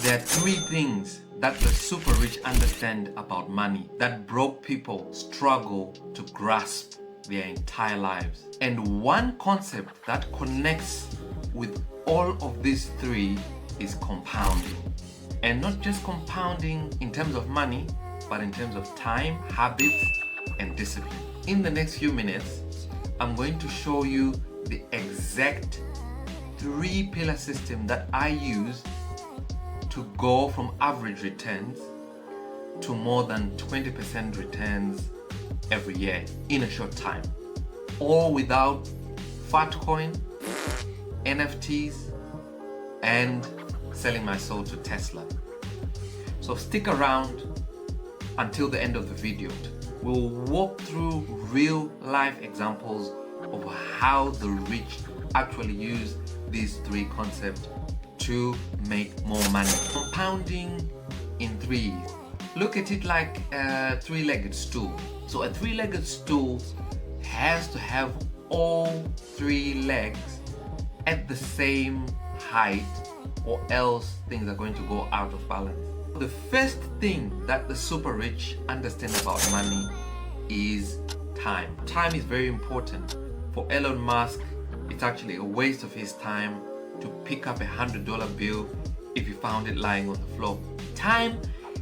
There are three things that the super rich understand about money that broke people struggle to grasp their entire lives. And one concept that connects with all of these three is compounding. And not just compounding in terms of money, but in terms of time, habits, and discipline. In the next few minutes, I'm going to show you the exact three-pillar system that I use to go from average returns to more than 20% returns every year in a short time, all without Fatcoin, NFTs, and selling my soul to Tesla. So stick around until the end of the video. We'll walk through real life examples of how the rich actually use these three concepts to make more money. Compounding in threes. Look at it like a three-legged stool. So a three-legged stool has to have all three legs at the same height, or else things are going to go out of balance. The first thing that the super rich understand about money is time. Time is very important. For Elon Musk, it's actually a waste of his time to pick up $100 bill if he found it lying on the floor. Time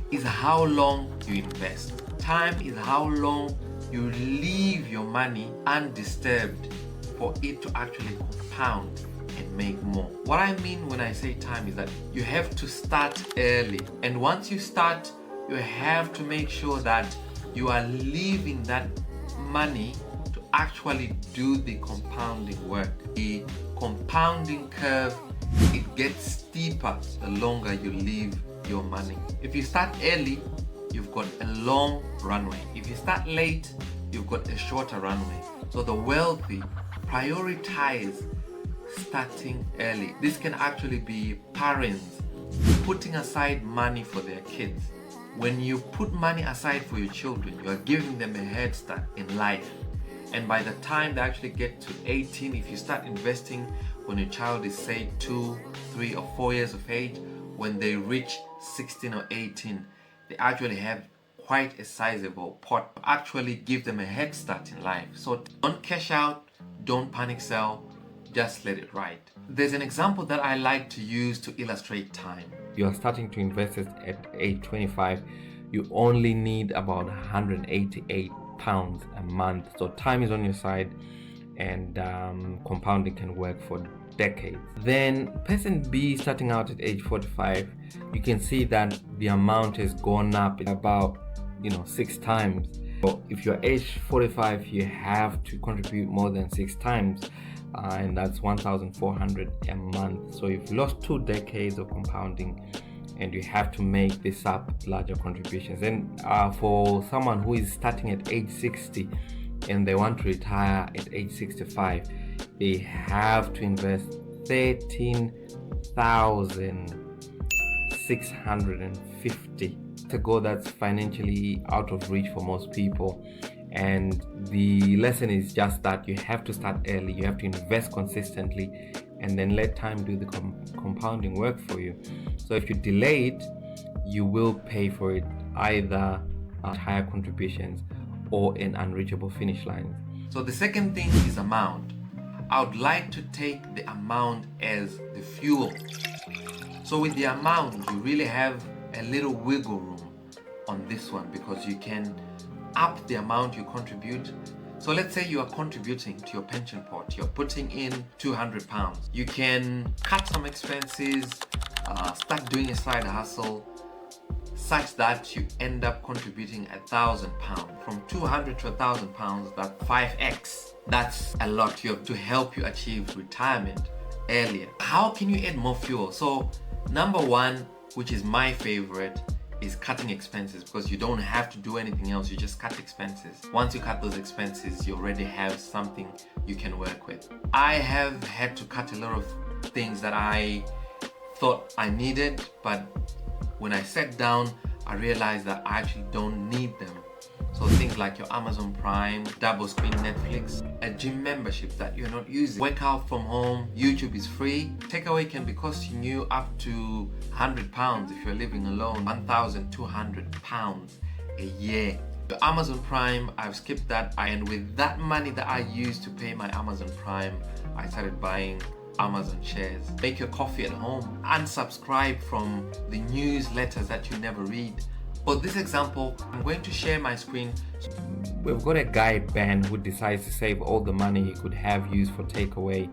is how long you invest. Time is how long you leave your money undisturbed for it to actually compound and make more. What I mean when I say time is that you have to start early, and once you start, you have to make sure that you are leaving that money to actually do the compounding work. The compounding curve, it gets steeper the longer you leave your money. If you start early, you've got a long runway. If you start late, you've got a shorter runway. So the wealthy prioritize starting early. This can actually be parents putting aside money for their kids. When you put money aside for your children, you are giving them a head start in life. And by the time they actually get to 18, if you start investing when your child is say 2, 3 or 4 years of age, when they reach 16 or 18, they actually have quite a sizable pot to actually give them a head start in life. So don't cash out, don't panic sell, just let it ride. There's an example that I like to use to illustrate time. You are starting to invest at age 25, you only need about 188 pounds a month. So time is on your side, and compounding can work for decades. Then person B starting out at age 45, you can see that the amount has gone up about 6 times. So if you're age 45, you have to contribute more than 6 times, and that's 1,400 a month. So you've lost 2 decades of compounding, and you have to make this up larger contributions. And for someone who is starting at age 60 and they want to retire at age 65, they have to invest 13,650 to go. That's financially out of reach for most people. And the lesson is just that you have to start early, you have to invest consistently, and then let time do the compounding work for you. So if you delay it, you will pay for it either at higher contributions or in unreachable finish lines. So the second thing is amount. I would like to take the amount as the fuel. So with the amount, you really have a little wiggle room on this one, because you can up the amount you contribute. So let's say you are contributing to your pension pot, you're putting in 200 pounds. You can cut some expenses, start doing a side hustle such that you end up contributing 1,000 pounds. From 200 to 1,000 pounds, that's 5x. That's a lot. You have to help you achieve retirement earlier. How can you add more fuel? So number one, which is my favorite, is cutting expenses, because you don't have to do anything else, you just cut expenses. Once you cut those expenses, you already have something you can work with. I have had to cut a lot of things that I thought I needed, but when I sat down, I realized that I actually don't need them. So things like your Amazon Prime, double screen Netflix, a gym membership that you're not using, work out from home, YouTube is free. Takeaway can be costing you up to £100 if you're living alone, £1,200 a year. The Amazon Prime, I've skipped that, and with that money that I used to pay my Amazon Prime, I started buying Amazon shares. Make your coffee at home, unsubscribe from the newsletters that you never read. For this example, I'm going to share my screen. We've got a guy, Ben, who decides to save all the money he could have used for takeaway.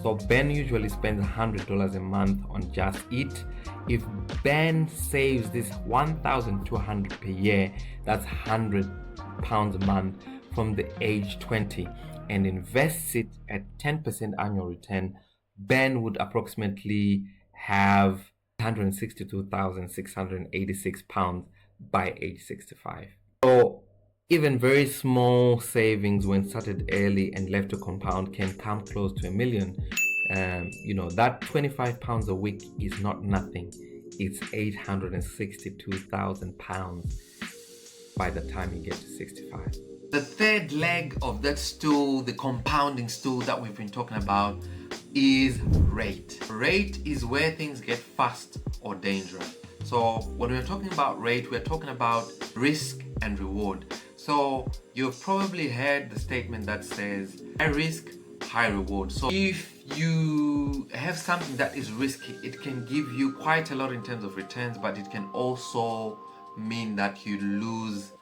So Ben usually spends $100 a month on Just Eat. If Ben saves this $1,200 per year, that's £100 a month from the age 20, and invests it at 10% annual return, Ben would approximately have £162,686 by age 65. So even very small savings when started early and left to compound can come close to $1 million. That £25 a week is not nothing. It's £862,000 by the time you get to 65. The third leg of that stool, the compounding stool that we've been talking about, is rate. Rate is where things get fast or dangerous. So when we're talking about rate, we're talking about risk and reward. So you've probably heard the statement that says high risk, high reward. So if you have something that is risky, it can give you quite a lot in terms of returns, but it can also mean that you lose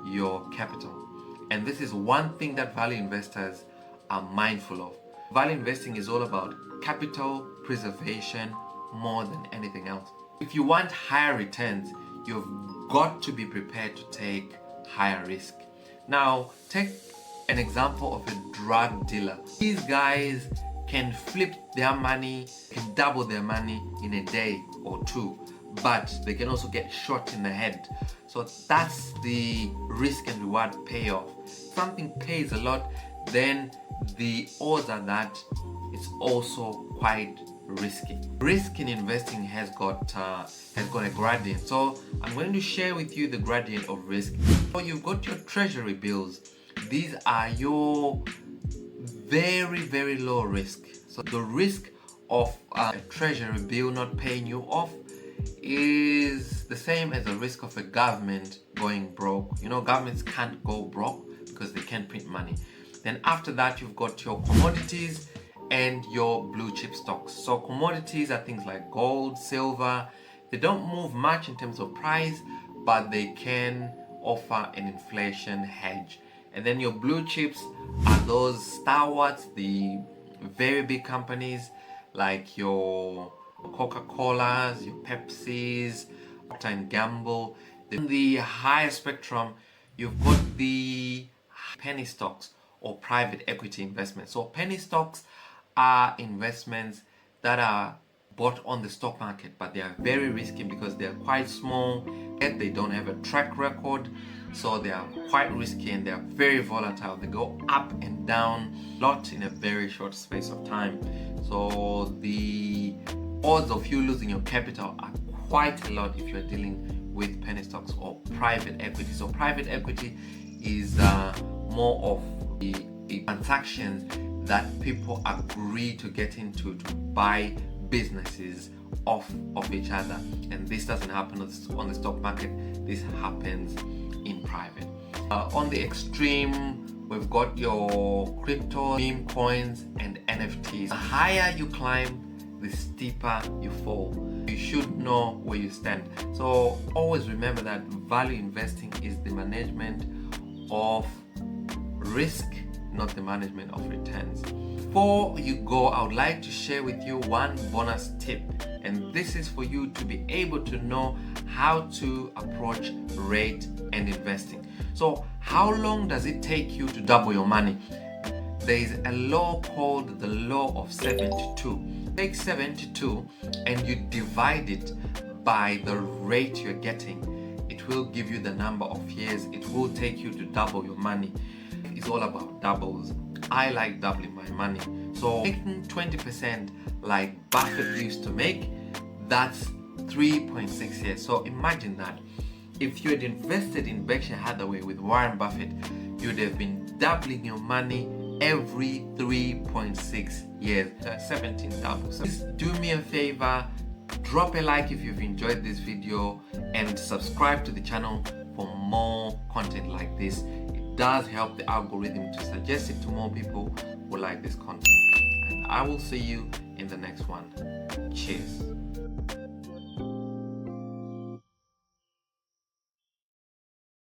your capital. And this is one thing that value investors are mindful of. Value investing is all about capital preservation more than anything else. If you want higher returns, you've got to be prepared to take higher risk. Now, take an example of a drug dealer. These guys can flip their money, can double their money in a day or two, but they can also get shot in the head. So that's the risk and reward payoff. Something pays a lot, then the odds are that it's also quite risky. Risk in investing has got a gradient. So I'm going to share with you the gradient of risk. So you've got your treasury bills. These are your very, very low risk. So the risk of a treasury bill not paying you off is the same as the risk of a government going broke. Governments can't go broke because they can't print money. Then after that, you've got your commodities and your blue chip stocks. So commodities are things like gold, silver. They don't move much in terms of price, but they can offer an inflation hedge. And then your blue chips are those stalwarts, the very big companies like your Coca-Colas, your Pepsis, Procter & Gamble. In the higher spectrum, you've got the penny stocks or private equity investments. So penny stocks are investments that are bought on the stock market, but they are very risky because they are quite small and they don't have a track record. So they are quite risky and they are very volatile. They go up and down a lot in a very short space of time. So the odds of you losing your capital are quite a lot if you're dealing with penny stocks or private equity. So private equity is more of the transactions that people agree to get into to buy businesses off of each other, and this doesn't happen on the stock market. This happens in private. On the extreme, we've got your crypto, meme coins, and NFTs. The higher you climb, the steeper you fall. You should know where you stand. So always remember that value investing is the management of risk, not the management of returns. Before you go, I would like to share with you one bonus tip, and this is for you to be able to know how to approach rate and investing. So how long does it take you to double your money? There is a law called the law of 72. Take 72 and you divide it by the rate you're getting. It will give you the number of years it will take you to double your money. It's all about doubles. I like doubling my money. So taking 20% like Buffett used to make, that's 3.6 years. So imagine that. If you had invested in Berkshire Hathaway with Warren Buffett, you'd have been doubling your money every 3.6 years. 17 doubles. So please do me a favor, drop a like if you've enjoyed this video, and subscribe to the channel for more content like this. It does help the algorithm to suggest it to more people who like this content. And I will see you in the next one. Cheers.